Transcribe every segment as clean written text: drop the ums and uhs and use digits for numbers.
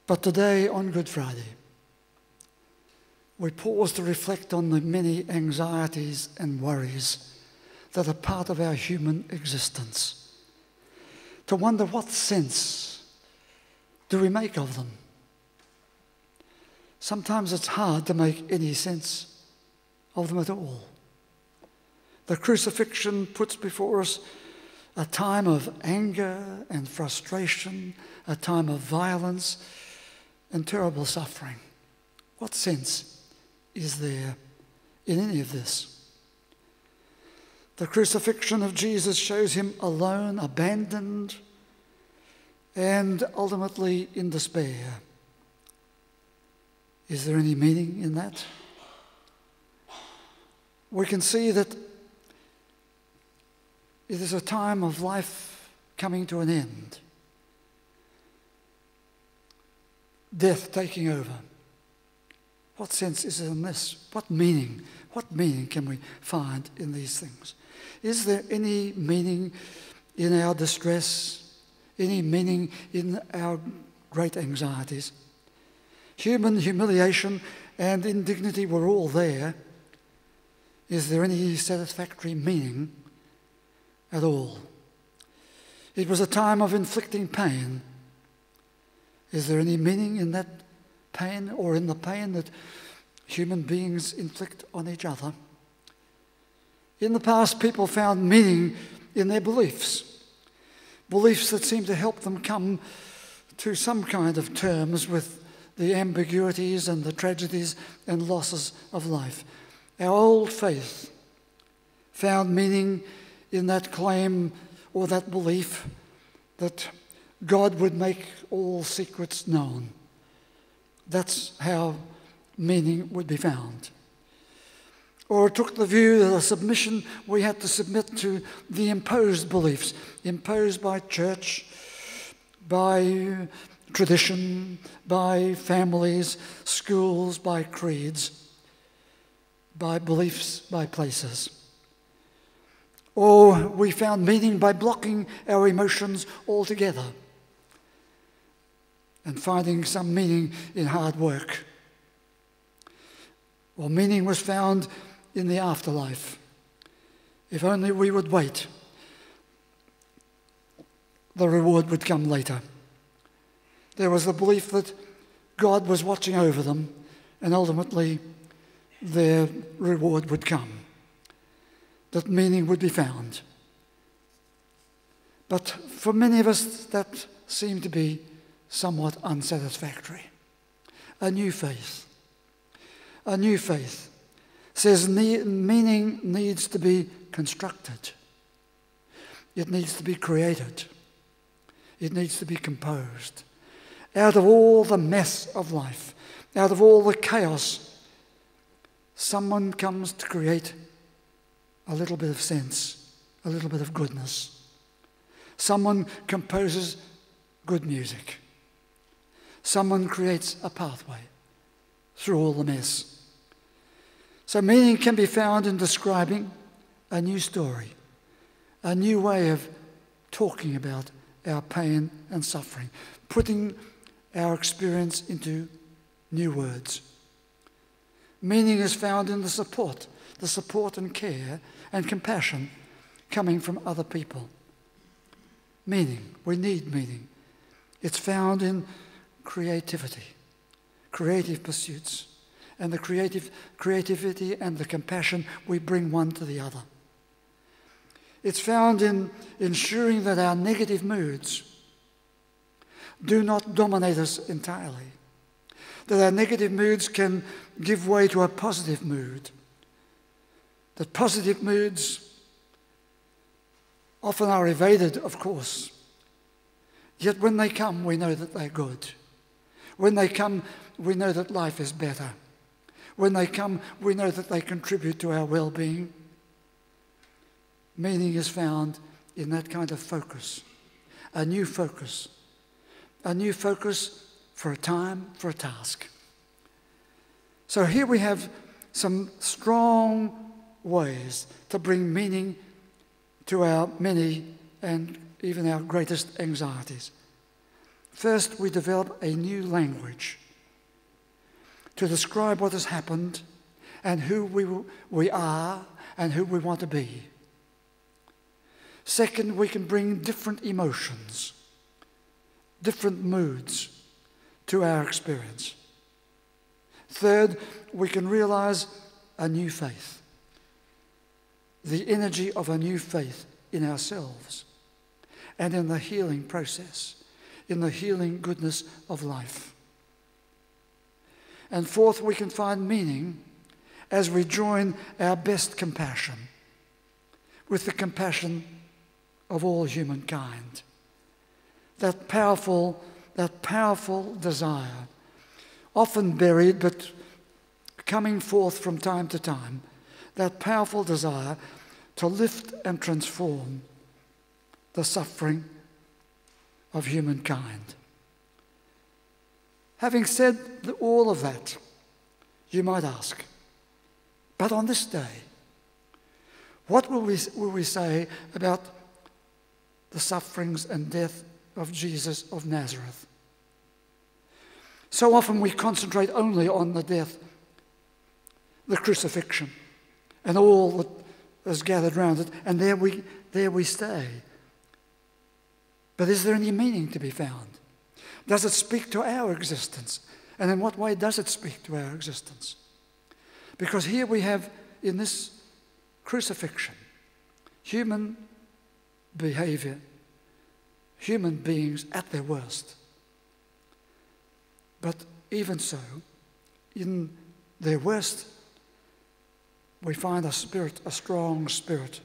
But today, on Good Friday, we pause to reflect on the many anxieties and worries that are part of our human existence, to wonder what sense do we make of them. Sometimes it's hard to make any sense of them at all. The crucifixion puts before us a time of anger and frustration, a time of violence and terrible suffering. What sense is there in any of this? The crucifixion of Jesus shows him alone, abandoned, and ultimately in despair. Is there any meaning in that? We can see that it is a time of life coming to an end. Death taking over. What sense is in this? What meaning can we find in these things? Is there any meaning in our distress? Any meaning in our great anxieties? Human humiliation and indignity were all there. Is there any satisfactory meaning at all? It was a time of inflicting pain. Is there any meaning in that pain, or in the pain that human beings inflict on each other? In the past, people found meaning in their beliefs that seemed to help them come to some kind of terms with the ambiguities and the tragedies and losses of life. Our old faith found meaning in that claim or that belief that God would make all secrets known. That's how meaning would be found. Or it took the view that a submission, we had to submit to the imposed beliefs, imposed by church, by tradition, by families, schools, by creeds, by beliefs, by places. Or we found meaning by blocking our emotions altogether and finding some meaning in hard work. Or meaning was found in the afterlife. If only we would wait, the reward would come later. There was the belief that God was watching over them, and ultimately their reward would come, that meaning would be found. But for many of us, that seemed to be somewhat unsatisfactory. A new faith says meaning needs to be constructed. It needs to be created. It needs to be composed. Out of all the mess of life, out of all the chaos, someone comes to create a little bit of sense, a little bit of goodness. Someone composes good music. Someone creates a pathway through all the mess. So meaning can be found in describing a new story, a new way of talking about our pain and suffering, putting our experience into new words. Meaning is found in the support and care and compassion coming from other people. Meaning, we need meaning. It's found in creativity, creative pursuits, and the creativity and the compassion we bring one to the other. It's found in ensuring that our negative moods do not dominate us entirely, that our negative moods can give way to a positive mood, that positive moods often are evaded, of course, yet when they come, we know that they're good. When they come, we know that life is better. When they come, we know that they contribute to our well-being. Meaning is found in that kind of focus, a new focus for a time, for a task. So here we have some strong ways to bring meaning to our many and even our greatest anxieties. First, we develop a new language to describe what has happened and who we are and who we want to be. Second, we can bring different emotions, different moods to our experience. Third, we can realize a new faith, the energy of a new faith in ourselves and in the healing process, in the healing goodness of life. And fourth, we can find meaning as we join our best compassion with the compassion of all humankind. That powerful desire, often buried but coming forth from time to time, that powerful desire to lift and transform the suffering of humankind. Having said all of that, you might ask, but on this day, what will we say about the sufferings and death of Jesus of Nazareth? So often we concentrate only on the death, the crucifixion, and all that is gathered around it, and there we stay. But is there any meaning to be found? Does it speak to our existence? And in what way does it speak to our existence? Because here we have, in this crucifixion, human behavior, human beings at their worst. But even so, in their worst, we find a spirit, a strong spirit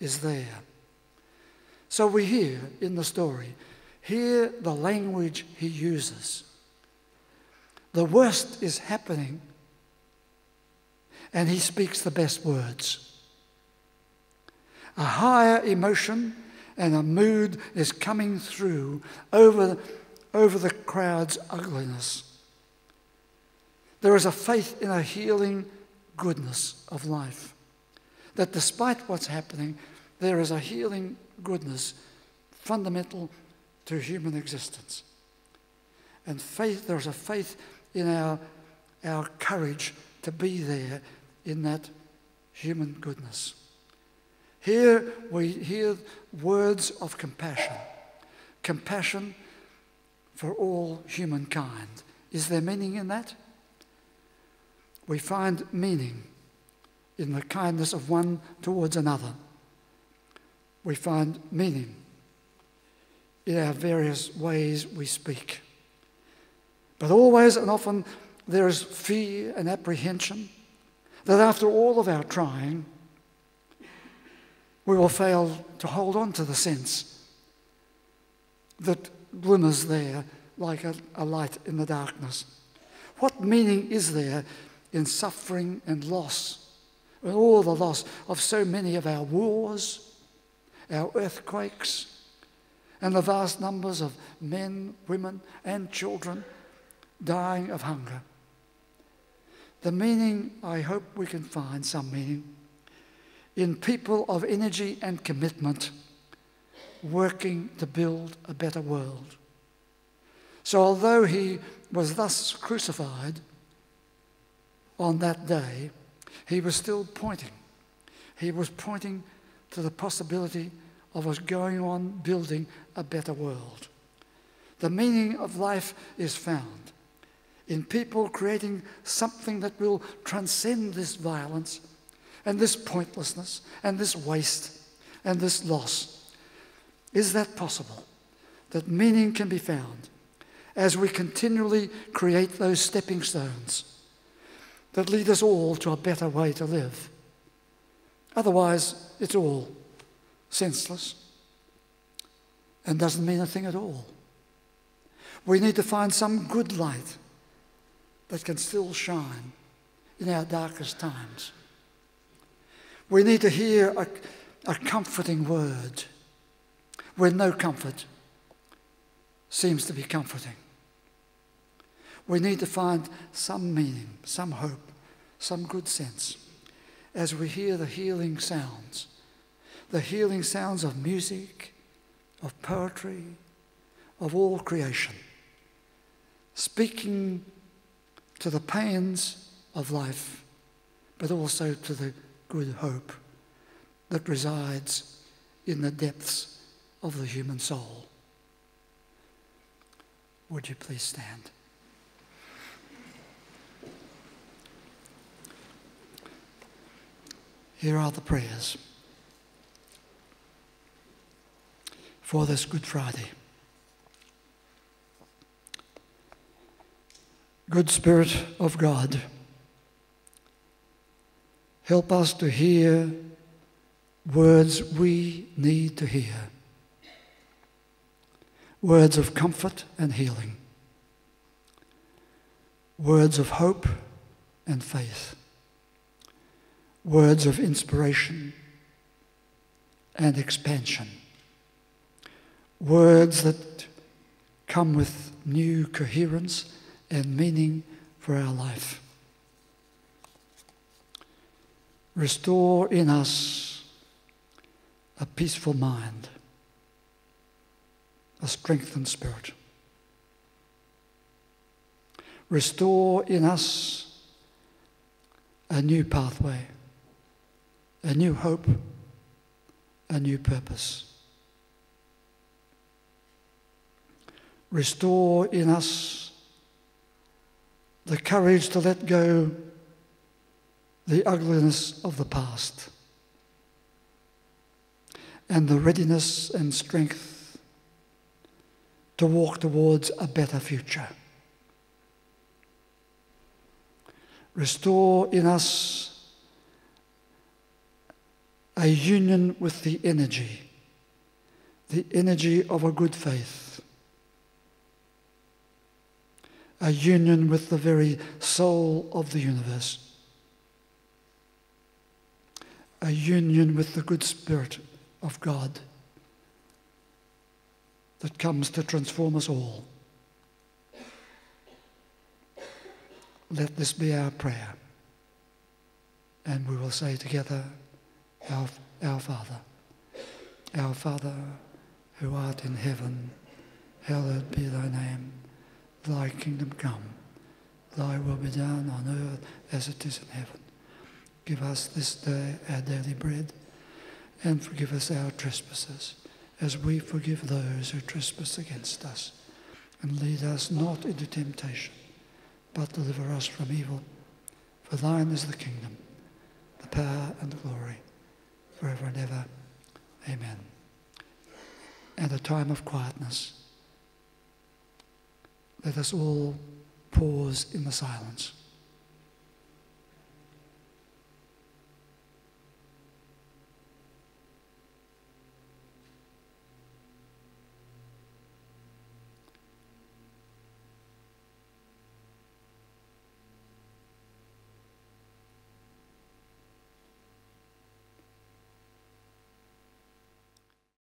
is there. So we hear in the story, hear the language he uses. The worst is happening, and he speaks the best words. A higher emotion and a mood is coming through over the crowd's ugliness. There is a faith in a healing goodness of life, that despite what's happening, there is a healing goodness fundamental to human existence. And faith, there's a faith in our courage to be there in that human goodness. Here we hear words of compassion. Compassion for all humankind. Is there meaning in that? We find meaning in the kindness of one towards another. We find meaning in our various ways we speak. But always and often there is fear and apprehension that after all of our trying, we will fail to hold on to the sense that glimmers there like a light in the darkness. What meaning is there in suffering and loss, and all the loss of so many of our wars, our earthquakes, and the vast numbers of men, women, and children dying of hunger? The meaning, I hope we can find some meaning, in people of energy and commitment working to build a better world. So although he was thus crucified on that day, he was still pointing. He was pointing to the possibility of us going on building a better world. The meaning of life is found in people creating something that will transcend this violence and this pointlessness and this waste and this loss. Is that possible? That meaning can be found as we continually create those stepping stones that lead us all to a better way to live. Otherwise, it's all senseless and doesn't mean a thing at all. We need to find some good light that can still shine in our darkest times. We need to hear a comforting word where no comfort seems to be comforting. We need to find some meaning, some hope, some good sense as we hear the healing sounds of music, of poetry, of all creation, speaking to the pains of life, but also to the good hope that resides in the depths of the human soul. Would you please stand? Here are the prayers for this Good Friday. Good Spirit of God, help us to hear words we need to hear, words of comfort and healing, words of hope and faith, words of inspiration and expansion, words that come with new coherence and meaning for our life. Restore in us a peaceful mind, a strengthened spirit. Restore in us a new pathway, a new hope, a new purpose. Restore in us the courage to let go the ugliness of the past and the readiness and strength to walk towards a better future. Restore in us a union with the energy of a good faith, a union with the very soul of the universe, a union with the good Spirit of God that comes to transform us all. Let this be our prayer, and we will say together, Our Father, who art in heaven, hallowed be thy name. Thy kingdom come, thy will be done on earth as it is in heaven. Give us this day our daily bread, and forgive us our trespasses, as we forgive those who trespass against us. And lead us not into temptation, but deliver us from evil. For thine is the kingdom, the power and the glory, forever and ever. Amen. And a time of quietness. Let us all pause in the silence.